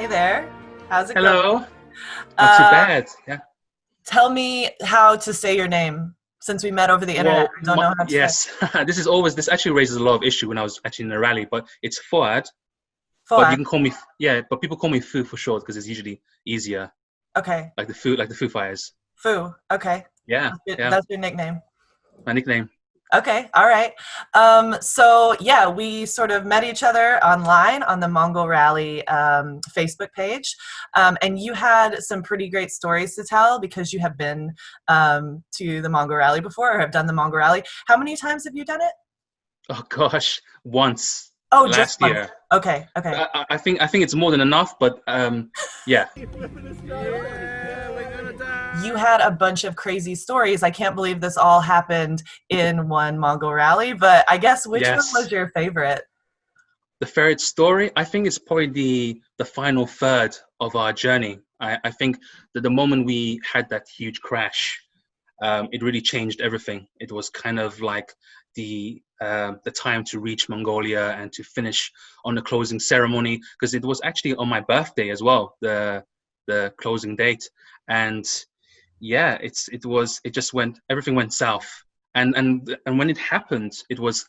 Hey there. How's it going? Hello. Not too Uh, bad. Yeah. Tell me how to say your name. Since we met over the internet, Well, I don't know how to say. yes. This actually raises a lot of issue when I was actually in a rally, but it's Fuad. But you Fuad. can call me, yeah, but people call me Fu for short because it's usually easier, Okay. like the Foo Fires. Fu. Okay. Yeah, yeah. That's your nickname. My nickname. Okay. All right. So yeah, we sort of met each other online on the Mongol Rally Facebook page, and you had some pretty great stories to tell because you have been to the Mongol Rally before or have done the Mongol Rally. How many times have you done it? Oh gosh, once Oh, just last once. year. Okay. Okay. I think it's more than enough, but yeah. You had a bunch of crazy stories. I can't believe this all happened in one Mongol rally, but I guess which one was Yes. your favorite? The ferret story, I think it's probably the final third of our journey. I think that the moment we had that huge crash, it really changed everything. It was kind of like the time to reach Mongolia and to finish on the closing ceremony because it was actually on my birthday as well, the closing date, and yeah, it just went everything went south, and when it happened, it was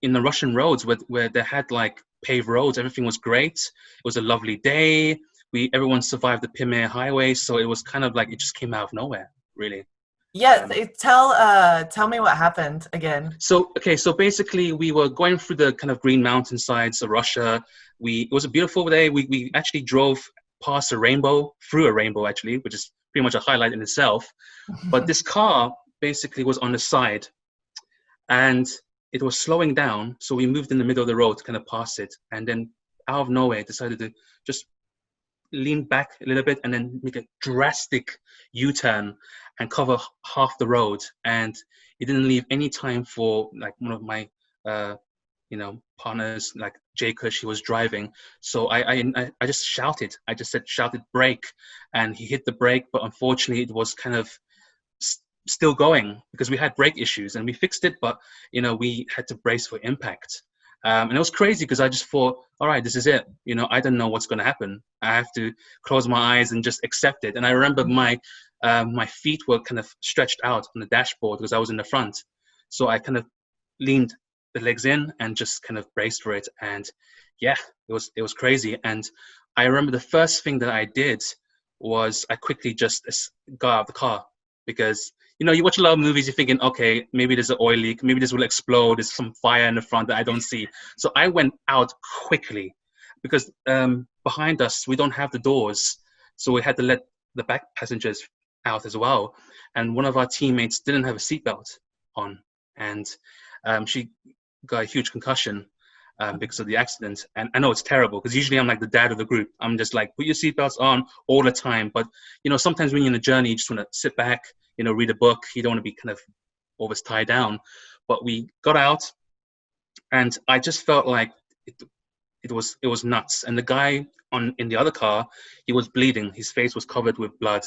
in the Russian roads where they had like paved roads. Everything was great. It was a lovely day. Everyone survived the Pimir Highway, so it was kind of like it just came out of nowhere, really. Yeah, Um, tell me what happened again. so okay, so basically we were going through the kind of green mountainsides of Russia. It was a beautiful day. We actually drove past a rainbow, through a rainbow actually, which is pretty much a highlight in itself. But this car basically was on the side and it was slowing down. So we moved in the middle of the road to kind of pass it, and then out of nowhere, it decided to just lean back a little bit and then make a drastic U-turn and cover half the road. And it didn't leave any time for like one of my uh, partners, like Jacob, she was driving. So I just shouted. I just said, shouted brake, and he hit the brake. But unfortunately, it was kind of still going because we had brake issues and we fixed it, but we had to brace for impact. And it was crazy because I just thought, all right, this is it. I don't know what's going to happen. I have to close my eyes and just accept it. And I remember my feet were kind of stretched out on the dashboard because I was in the front. So I kind of leaned the legs in and just kind of braced for it. And yeah, it was crazy. And I remember the first thing that I did was I quickly just got out of the car because you watch a lot of movies, you're thinking, okay, maybe there's an oil leak, maybe this will explode, there's some fire in the front that I don't see. So I went out quickly because behind us, we don't have the doors. So we had to let the back passengers out as well. And one of our teammates didn't have a seatbelt on. And she got a huge concussion because of the accident. And I know it's terrible because usually I'm like the dad of the group. I'm just like, put your seatbelts on all the time. But, sometimes when you're in a journey, you just want to sit back, read a book. You don't want to be kind of always tied down. But we got out and I just felt like it was nuts. And the guy in the other car, he was bleeding. His face was covered with blood.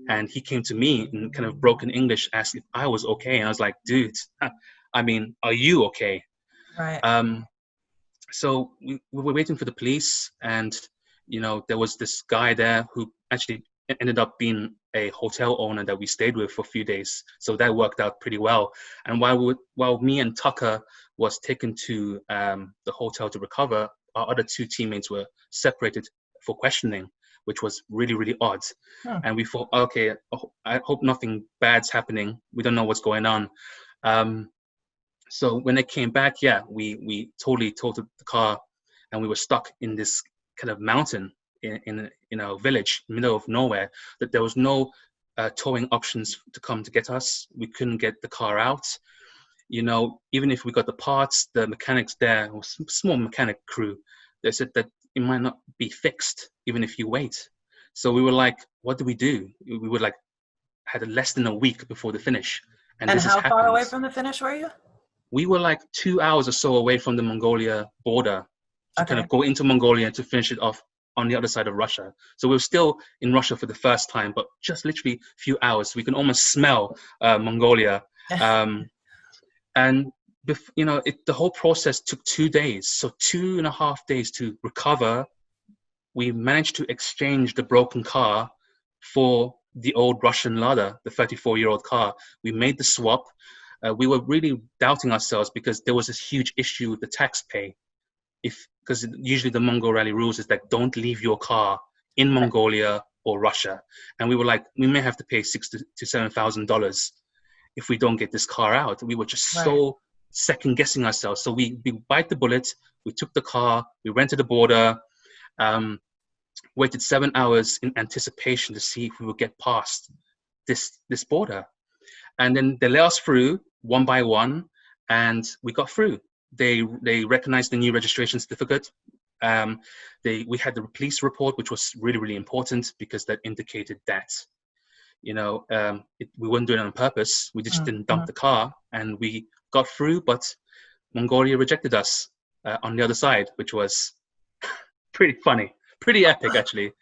And he came to me in kind of broken English, asked if I was okay. And I was like, dude, I mean, are you okay? Right. Um, so we were waiting for the police, and there was this guy there who actually ended up being a hotel owner that we stayed with for a few days. So that worked out pretty well. And while me and Tucker was taken to the hotel to recover, our other two teammates were separated for questioning, which was really, really odd. Hmm. And we thought, okay, I hope nothing bad's happening. We don't know what's going on. So when they came back, yeah, we totally totaled the car, and we were stuck in this kind of mountain in a village, middle of nowhere. That there was no towing options to come to get us. We couldn't get the car out. Even if we got the parts, the mechanics there, was a small mechanic crew. They said that it might not be fixed even if you wait. So we were like, what do? We were like had less than a week before the finish, and And this has how far happened. away from the finish were you? We were like 2 hours or so away from the Mongolia border to kind Okay. of go into Mongolia to finish it off on the other side of Russia. So we were still in Russia for the first time, but just literally a few hours. We can almost smell Mongolia. Um, and, the whole process took 2 days. So 2.5 days to recover we managed to exchange the broken car for the old Russian Lada, the 34-year-old car. We made the swap. We were really doubting ourselves because there was this huge issue with the tax pay. Because usually the Mongol Rally rules is that don't leave your car in Mongolia or Russia. And we were like, we may have to pay $6,000 to $7,000 if we don't get this car out. We were just so second guessing ourselves. So we bite the bullet. We took the car. We went to the border. Waited 7 hours in anticipation to see if we would get past this border. And then they let us through one by one, and we got through. They recognized the new registration certificate. We had the police report, which was really, really important because that indicated that, we weren't doing it on purpose. We just didn't dump the car, and we got through, but Mongolia rejected us on the other side, which was pretty funny. Pretty epic, actually.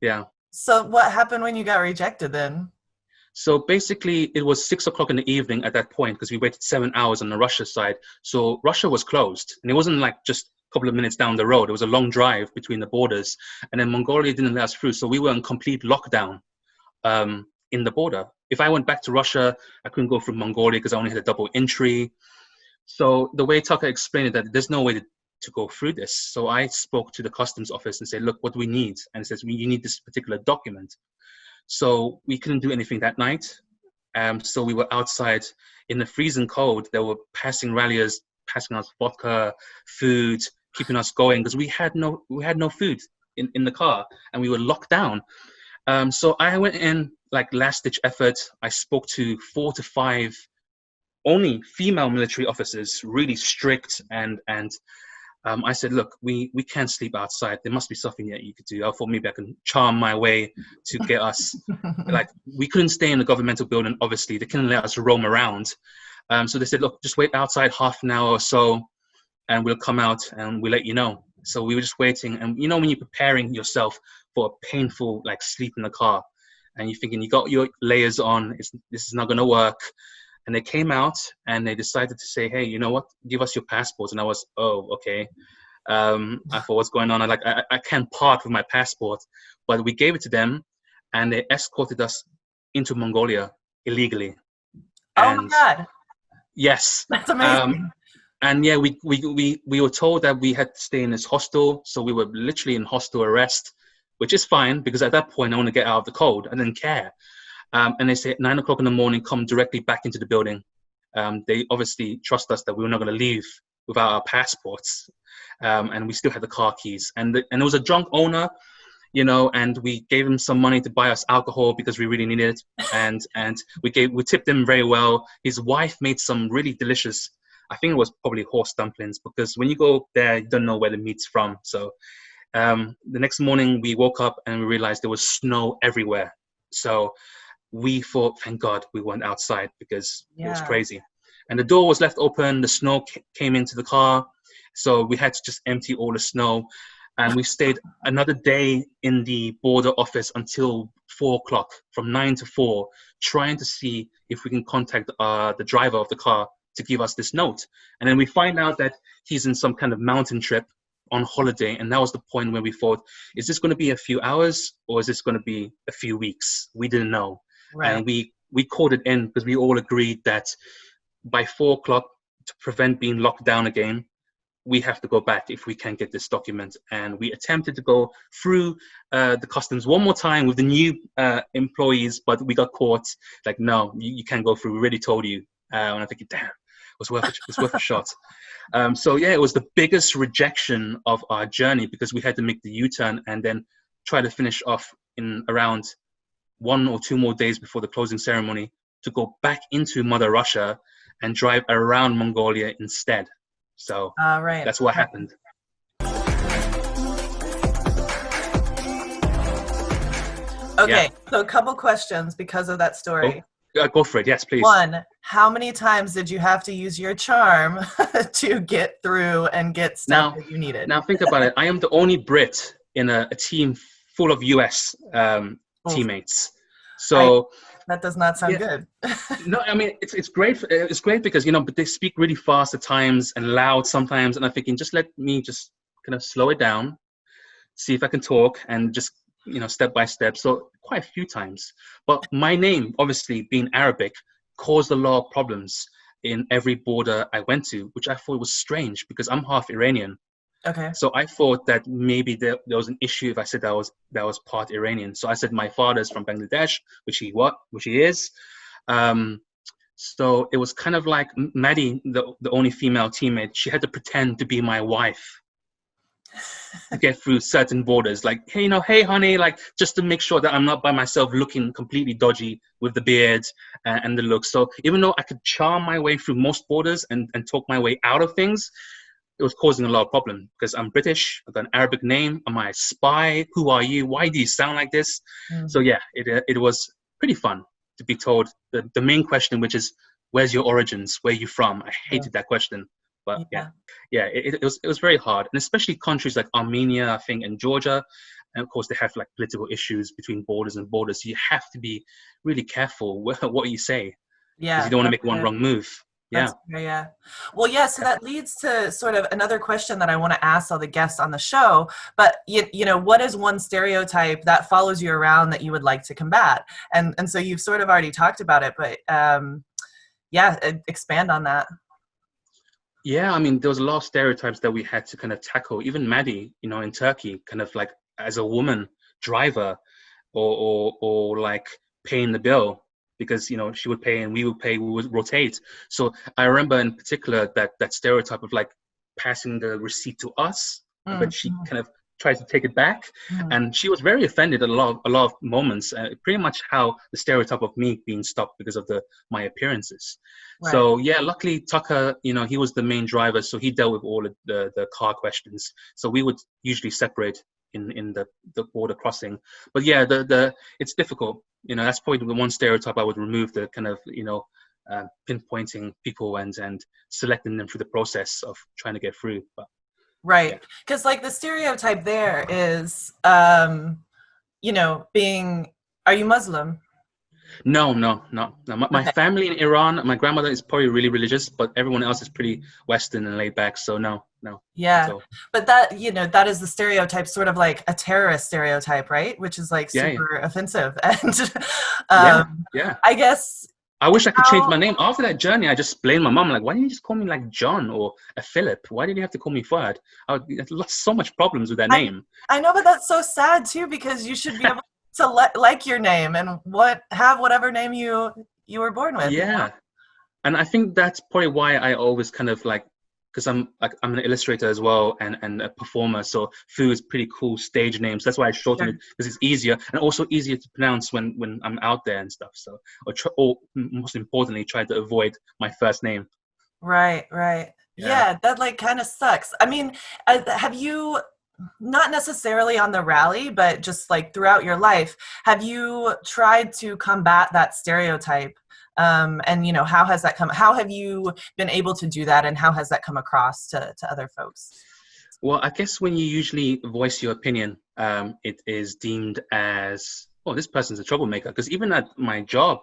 Yeah. So what happened when you got rejected then? So basically, it was 6 o'clock in the evening at that point because we waited 7 hours on the Russia side. So Russia was closed, and it wasn't like just a couple of minutes down the road. It was a long drive between the borders, and then Mongolia didn't let us through. So we were in complete lockdown in the border. If I went back to Russia, I couldn't go through Mongolia because I only had a double entry. So the way Tucker explained it, that there's no way to go through this. So I spoke to the customs office and said, look, what do we need? And it says, you need this particular document. So we couldn't do anything that night. So we were outside in the freezing cold. There were passing ralliers, passing us vodka, food, keeping us going because we had no food in the car and we were locked down. So I went in like last ditch effort. I spoke to 4 to 5 only female military officers, really strict, and I said, look, we can't sleep outside. There must be something that you could do. I thought maybe I can charm my way to get us. Like, we couldn't stay in the governmental building, obviously. They couldn't let us roam around. So they said, look, just wait outside half an hour or so, and we'll come out and we'll let you know. So we were just waiting. And when you're preparing yourself for a painful, like, sleep in the car, and you're thinking, you got your layers on, this is not going to work. And they came out and they decided to say, hey, you know what? Give us your passports. And I was, oh, okay. I thought, what's going on? I can't part with my passport. But we gave it to them and they escorted us into Mongolia illegally. Oh my God. Yes. That's amazing. And yeah, we were told that we had to stay in this hostel. So we were literally in hostel arrest, which is fine because at that point I want to get out of the cold. I didn't care. And they say at 9 o'clock in the morning, come directly back into the building. They obviously trust us that we were not going to leave without our passports. And we still had the car keys. And there was a drunk owner, and we gave him some money to buy us alcohol because we really needed it. And we tipped him very well. His wife made some really delicious, I think it was probably horse dumplings, because when you go there, you don't know where the meat's from. So the next morning we woke up and we realized there was snow everywhere. So we thought, thank God we weren't outside because it was crazy. And the door was left open. The snow came into the car. So we had to just empty all the snow. And we stayed another day in the border office until 4 o'clock, from 9 to 4, trying to see if we can contact the driver of the car to give us this note. And then we find out that he's in some kind of mountain trip on holiday. And that was the point where we thought, is this going to be a few hours or is this going to be a few weeks? We didn't know. Right. And we called it in because we all agreed that by 4 o'clock, to prevent being locked down again, we have to go back if we can get this document. And we attempted to go through the customs one more time with the new employees, but we got caught. Like, no, you can't go through. We already told you. And I think, damn, it's worth a shot. So yeah, it was the biggest rejection of our journey because we had to make the U-turn and then try to finish off in around 1 or 2 more days before the closing ceremony to go back into Mother Russia and drive around Mongolia instead. So that's what happened. Okay, so a couple questions because of that story. Go for it. Yes, please. 1, how many times did you have to use your charm to get through and get stuff that you needed? Now think about it. I am the only Brit in a team full of US teammates. So that does not sound good. No, I mean it's great. It's great because but they speak really fast at times and loud sometimes, and I'm thinking just let me just kind of slow it down, see if I can talk and just, step by step. So quite a few times. But my name, obviously being Arabic, caused a lot of problems in every border I went to, which I thought was strange because I'm half Iranian. Okay. So I thought that maybe there was an issue if I said that was part Iranian. So I said my father's from Bangladesh, which he is. Um, so it was kind of like Maddie, the only female teammate. She had to pretend to be my wife to get through certain borders. Like, hey, hey, honey, like just to make sure that I'm not by myself looking completely dodgy with the beard and the look. So even though I could charm my way through most borders and talk my way out of things, it was causing a lot of problem because I'm British. I've got an Arabic name. Am I a spy? Who are you? Why do you sound like this? So Mm, yeah, it was pretty fun to be told the main question, which is, where's your origins? Where are you from? I yeah. hated that question, but yeah, Yeah. yeah, it was very hard, and especially countries like Armenia, I think, and Georgia, and of course they have like political issues between borders and borders. So you have to be really careful what you say because you Yeah. don't want to That's make one fair. wrong move. Yeah. That's fair, yeah. Well, yeah, so that leads to sort of another question that I want to ask all the guests on the show. But what is one stereotype that follows you around that you would like to combat? And so you've sort of already talked about it, but yeah, expand on that. Yeah, I mean, there was a lot of stereotypes that we had to kind of tackle. Even Maddie, in Turkey, kind of like as a woman driver, or like paying the bill because she would pay and we would pay, we would rotate. So I remember in particular that stereotype of like passing the receipt to us, but Mm, she mm, kind of tried to take it back, mm. and she was very offended at a lot of moments. Pretty much how the stereotype of me being stopped because of my appearances. Right. So yeah, luckily Tucker, he was the main driver, so he dealt with all of the car questions. So we would usually separate in the border crossing. But yeah, the it's difficult. That's probably the one stereotype I would remove, the kind of pinpointing people and selecting them through the process of trying to get through. But yeah, Right. Because like the stereotype there is, being, are you Muslim? no, no, no, no. My Okay. family in Iran, my grandmother is probably really religious, but everyone else is pretty Western and laid back. So no, no, at Yeah. all. But that is the stereotype, sort of like a terrorist stereotype, right? Which is like Yeah, yeah, super offensive. And yeah, um, yeah. I guess I wish I could change how my name. After that journey, I just blamed my mom. Like, why didn't you just call me like John or a Philip? Why did you have to call me Fuad? I lost so much problems with that I name. I know, but that's so sad too, because you should be able to like your name and have whatever name you were born with. Yeah, and I think that's probably why I always kind of like, because I'm an illustrator as well and a performer. So Fu is pretty cool stage names. That's why I shorten it Sure. because it's easier and also easier to pronounce when I'm out there and stuff. So or most importantly, try to avoid my first name. Right, right. Yeah. Yeah, that like kind of sucks. I mean, have you, not necessarily on the rally, but just like throughout your life, have you tried to combat that stereotype? And how has that come? How have you been able to do that, and how has that come across to other folks? Well, I guess when you usually voice your opinion, it is deemed as, oh, this person's a troublemaker. Because even at my job,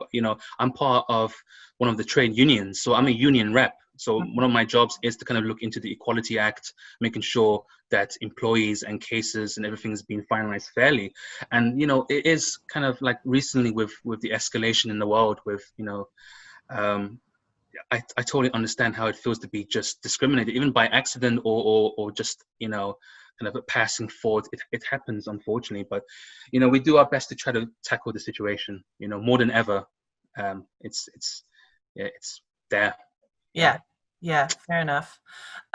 I'm part of one of the trade unions, so I'm a union rep. So one of my jobs is to kind of look into the Equality Act, making sure that employees and cases and everything is being finalized fairly. And it is kind of like recently with the escalation in the world, with um, I totally understand how it feels to be just discriminated, even by accident or just, kind of a passing thought. It happens, unfortunately, but, we do our best to try to tackle the situation, more than ever. Yeah, it's there. Yeah. Yeah, yeah, fair enough.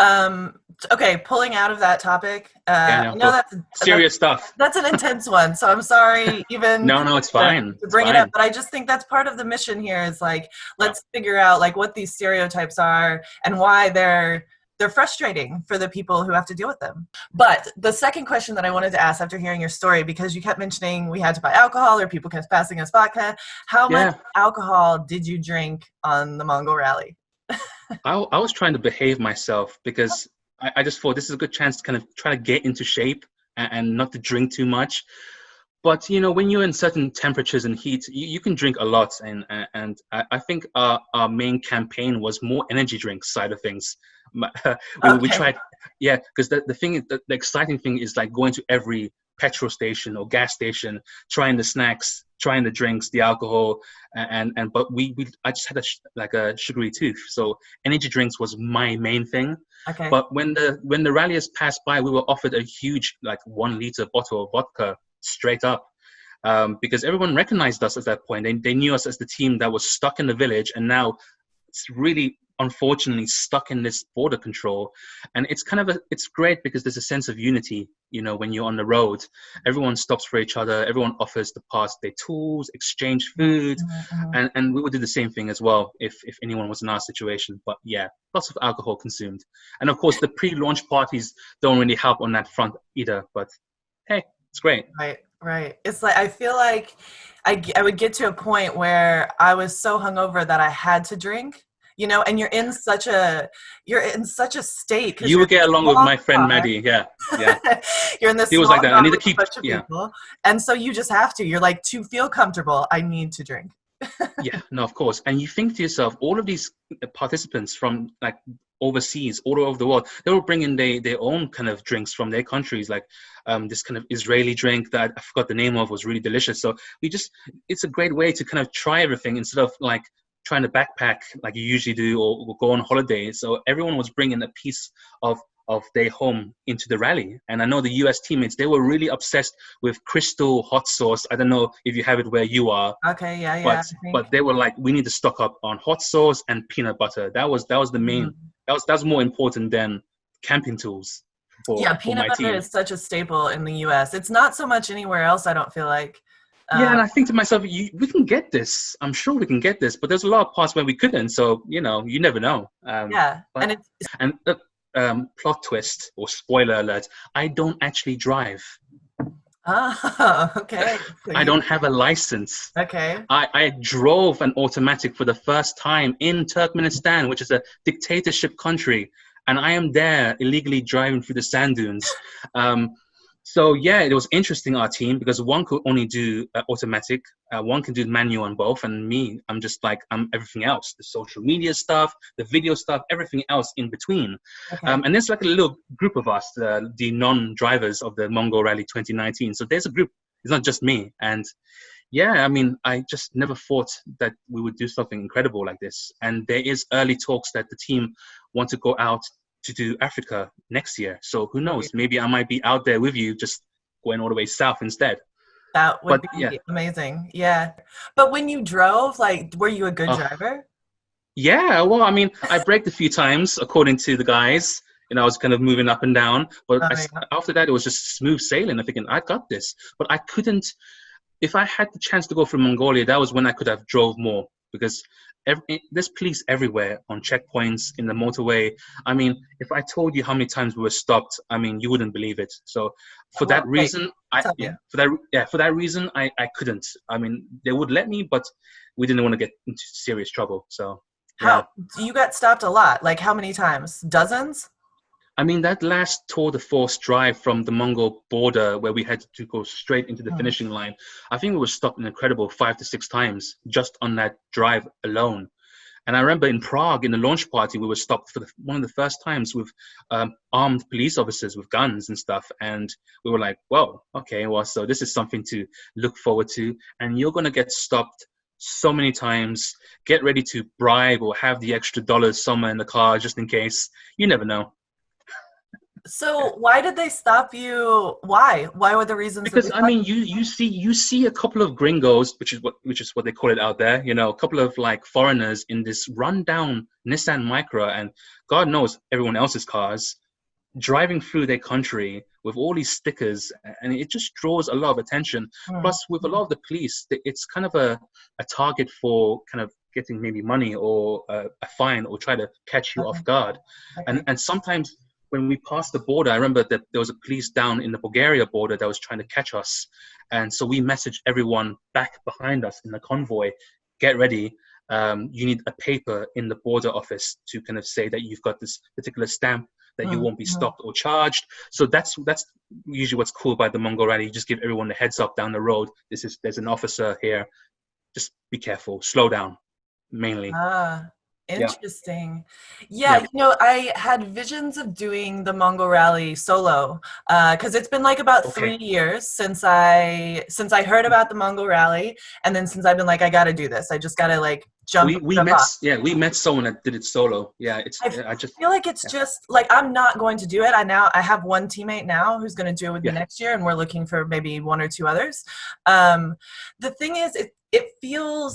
Okay, pulling out of that topic, Yeah, I no, know go. that's Serious stuff. that's an intense one, so I'm sorry even No, no, it's to, fine. to It's bring it up, fine. but I just think that's part of the mission here is like, Yeah. let's figure out like what these stereotypes are and why they're frustrating for the people who have to deal with them. But the second question that I wanted to ask after hearing your story, because you kept mentioning we had to buy alcohol or people kept passing us vodka, how much Yeah. alcohol did you drink on the Mongol rally? I was trying to behave myself because I just thought this is a good chance to kind of try to get into shape and not to drink too much. But when you're in certain temperatures and heat, you can drink a lot, and I think our main campaign was more energy drinks side of things. We Okay. tried, yeah, because the thing is, the exciting thing is like going to every petrol station or gas station, trying the snacks, trying the drinks, the alcohol, and but we I just had like a sugary tooth, so energy drinks was my main thing. Okay. But when the ralliers passed by, we were offered a huge like 1 liter bottle of vodka straight up, because everyone recognized us at that point. They knew us as the team that was stuck in the village, and now it's really unfortunately stuck in this border control. And it's kind of it's great because there's a sense of unity. When you're on the road, everyone stops for each other, everyone offers to pass their tools, exchange food, Mm-hmm. and we would do the same thing as well if anyone was in our situation. But yeah, lots of alcohol consumed, and of course the pre-launch parties don't really help on that front either. But hey, it's great. Right, right. It's like I feel like I would get to a point where I was so hungover that I had to drink, and you're in such a state because You you're would in get this along with small my friend car. Maddie. Yeah, yeah. You're in this He was small like that. I car need to with a keep. bunch of Yeah, people, and so you just have to. You're like, to feel comfortable, I need to drink. yeah. No, of course. And you think to yourself, all of these participants from like overseas, all over the world, they will bring in their own kind of drinks from their countries, like this kind of Israeli drink that I forgot the name of was really delicious. So it's a great way to kind of try everything instead of like trying to backpack like you usually do, or go on holiday. So everyone was bringing a piece of their home into the rally. And I know the US teammates, they were really obsessed with Crystal hot sauce. I don't know if you have it where you are, Okay, yeah, but yeah, I think. but they were like, we need to stock up on hot sauce and peanut butter. That was the main. Mhm. That was more important than camping tools Yeah, for peanut my butter team. is such a staple in the US. It's not so much anywhere else, I don't feel like. Yeah, Um, and I think to myself, we can get this. I'm sure we can get this, but there's a lot of parts where we couldn't. So you never know. yeah, But and it's and plot twist or spoiler alert: I don't actually drive. oh, okay. So I you don't have a license. okay. I drove an automatic for the first time in Turkmenistan, which is a dictatorship country, and I am there illegally driving through the sand dunes. Um, so yeah, it was interesting, our team, because one could only do automatic, one can do manual on both, and me, I'm just like I'm everything else: the social media stuff, the video stuff, everything else in between. Okay. And there's like a little group of us, the non-drivers of the Mongol Rally 2019. So there's a group. It's not just me, and yeah, I mean, I just never thought that we would do something incredible like this. And there is early talks that the team want to go out to do Africa next year. So who Oh, knows? yeah. Maybe I might be out there with you, just going all the way south instead. That would But yeah, be amazing. Yeah. But when you drove, like, were you a good oh driver? yeah. Well, I mean, I braked a few times according to the guys. I was kind of moving up and down, but Oh, yeah. after that, it was just smooth sailing. I'm thinking, I got this. But I couldn't. If I had the chance to go through Mongolia, that was when I could have drove more, because there's police everywhere on checkpoints in the motorway. I mean, if I told you how many times we were stopped, I mean, you wouldn't believe it. So for that Well, wait, reason, tell you. for that reason, I couldn't. I mean, they would let me, but we didn't want to get into serious trouble. So yeah. How you got stopped a lot? Like how many times? Dozens? I mean, that last Tour de Force drive from the Mongol border where we had to go straight into the Hmm. finishing line, I think we were stopped an incredible 5 to 6 times just on that drive alone. And I remember in Prague, in the launch party, we were stopped for one of the first times with armed police officers with guns and stuff. And we were like, well, okay, well, so this is something to look forward to. And you're going to get stopped so many times. Get ready to bribe or have the extra dollars somewhere in the car just in case. You never know. So why did they stop you? Why? Why were the reasons that they Because I stopped mean, you see a couple of gringos, which is what they call it out there. A couple of like foreigners in this rundown Nissan Micra, and God knows everyone else's cars, driving through their country with all these stickers, and it just draws a lot of attention. you? Hmm. Plus, with a lot of the police, it's kind of a target for kind of getting maybe money or a fine, or try to catch you Okay. off guard. And Okay. and sometimes when we passed the border, I remember that there was a police down in the Bulgaria border that was trying to catch us, and so we messaged everyone back behind us in the convoy, get ready. You need a paper in the border office to kind of say that you've got this particular stamp that you won't be Mm-hmm. stopped or charged. So that's usually what's cool about the Mongol Rally. You just give everyone the heads up down the road. There's an officer here. Just be careful, slow down, mainly. Ah, Yeah, interesting. Yeah, yeah. you know, I had visions of doing the Mongol Rally solo, because it's been like about Okay. 3 years since I heard about the Mongol Rally, and then since I've been like, I got to do this. I just got to like We jump met, off. yeah, we met someone that did it solo. Yeah, it's I I just feel like it's yeah, just like I'm not going to do it. I have one teammate now who's going to do it with me yeah, next year, and we're looking for maybe one or two others. Um, the thing is, it feels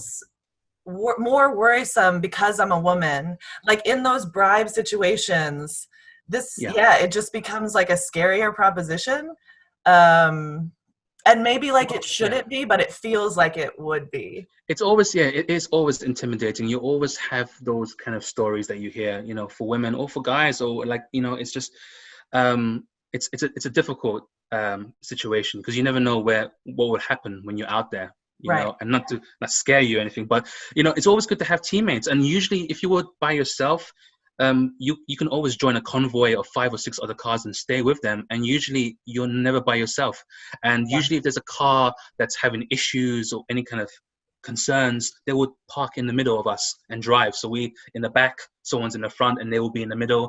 more worrisome because I'm a woman. Like in those bribe situations, yeah. yeah, it just becomes like a scarier proposition. Um, and maybe like it Well, yeah. shouldn't be, but it feels like it would be. It's always, yeah, it is always intimidating. You always have those kind of stories that you hear, for women or for guys, or like, it's just um it's a difficult situation because you never know what will happen when you're out there, Right. and not to not scare you or anything, but it's always good to have teammates. And usually if you were by yourself, you can always join a convoy of 5 or 6 other cars and stay with them, and usually you're never by yourself. And Yeah. usually if there's a car that's having issues or any kind of concerns, they would park in the middle of us and drive. So we in the back, someone's in the front, and they will be in the middle.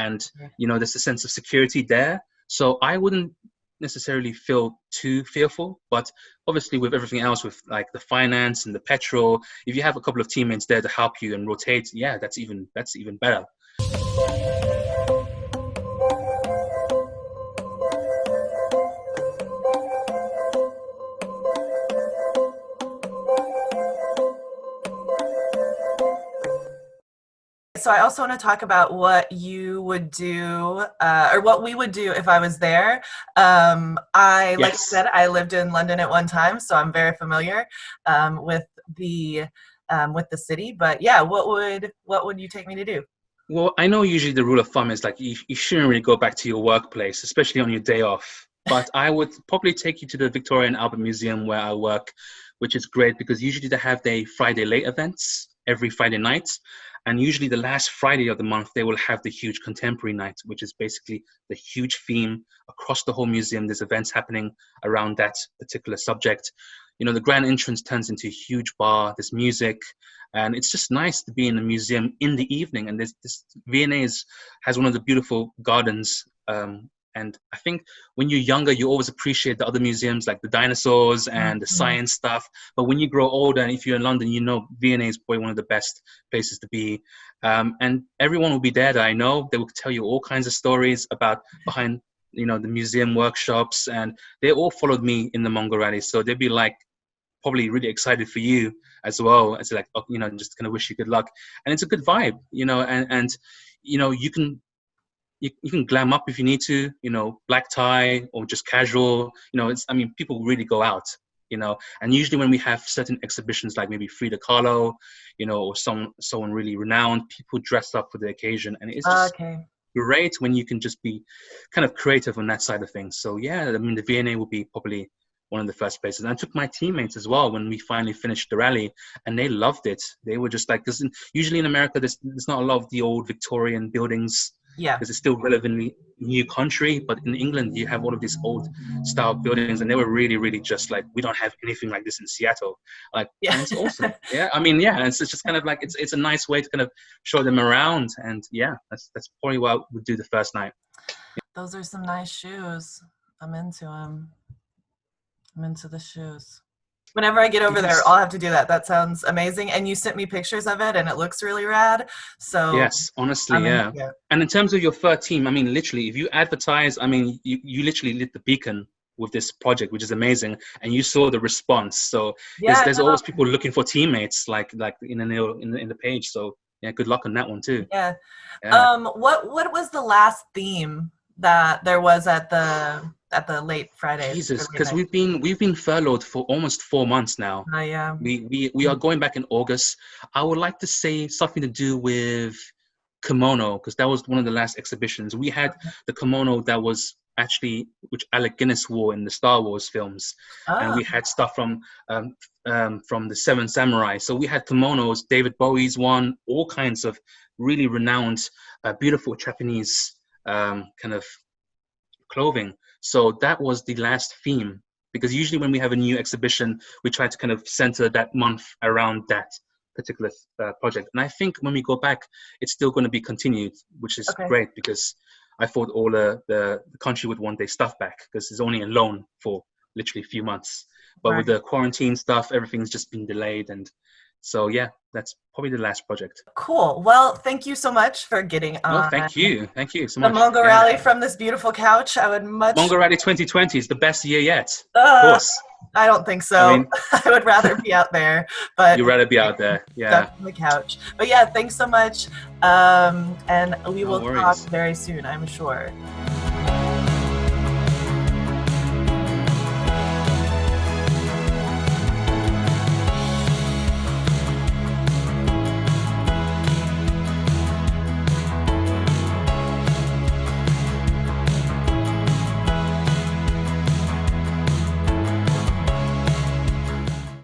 And there's a sense of security there. So I wouldn't necessarily feel too fearful, but obviously with everything else, with like the finance and the petrol, if you have a couple of teammates there to help you and rotate, yeah, that's even better. So I also want to talk about what you would do, or what we would do if I was there. Like I Yes. said, I lived in London at one time, so I'm very familiar with the city. But yeah, what would you take me to do? Well, I know usually the rule of thumb is like you shouldn't really go back to your workplace, especially on your day off. But I would probably take you to the Victoria and Albert Museum where I work, which is great because usually they have their Friday late events every Friday night. And usually the last Friday of the month, they will have the huge contemporary night, which is basically the huge theme across the whole museum. There's events happening around that particular subject. The grand entrance turns into a huge bar, there's music, and it's just nice to be in a museum in the evening. And there's this V&A has one of the beautiful gardens. And I think when you're younger, you always appreciate the other museums like the dinosaurs and the Mhm. science stuff. But when you grow older, and if you're in London, V&A is probably one of the best places to be. And everyone will be there that I know. They will tell you all kinds of stories about behind, the museum workshops. And they all followed me in the Mongol Rally. So they'd be like, probably really excited for you as well. It's like, just kind of wish you good luck. And it's a good vibe, and you can you can glam up if you need to, black tie or just casual. People really go out, and usually when we have certain exhibitions like maybe Frida Kahlo, or someone really renowned, people dress up for the occasion, and it's just Okay. great when you can just be kind of creative on that side of things. So yeah, the V&A will be probably one of the first places. And I took my teammates as well when we finally finished the rally, and they loved it. They were just like, because usually in America, there's not a lot of the old Victorian buildings Yeah. because it's still relatively new country. But in England, you have all of these old style buildings, and they were really, really just like, we don't have anything like this in Seattle. Like, Yeah. and it's awesome. Yeah, yeah, and it's just kind of like it's a nice way to kind of show them around, and yeah, that's probably what I would do the first night. Those are some nice shoes. I'm into them. I'm into the shoes. Whenever I get over there, I'll have to do that. That sounds amazing. And you sent me pictures of it, and it looks really rad. So Yes, honestly, I'm into yeah. it. And in terms of your third team, literally, if you advertise, you literally lit the beacon with this project, which is amazing, and you saw the response. So there's Yeah, there's no, always people looking for teammates, like in the page. So yeah, good luck on that one too. yeah. Yeah. What was the last theme that there was at the late Friday or Jesus, late because night? we've been furloughed for almost 4 months now. Yeah. We are going back in August. I would like to say something to do with kimono because that was one of the last exhibitions. We had the kimono that was actually which Alec Guinness wore in the Star Wars films, and Oh, we had stuff from the Seven Samurai. So we had kimonos. David Bowie's one, all kinds of really renowned, beautiful Japanese kind of clothing. So that was the last theme, because usually when we have a new exhibition, we try to kind of center that month around that particular project. And I think when we go back, it's still going to be continued, which is Okay. great, because I thought all the country would want their stuff back, because it's only a loan for literally a few months. But with Right. the quarantine stuff, everything's just been delayed. And so, yeah, that's probably the last project. Cool. Well, thank you so much for getting No, on thank you. Thank you so the much. Mongol Yeah. Rally from this beautiful couch. I would much. Mongol Rally 2020 is the best year yet. Of Uh, course. I don't think I so. mean, I would rather be out there, but you'd rather be out there. stuck Yeah. on the couch. But yeah, thanks so much. And we No will talk worries. very soon, I'm sure.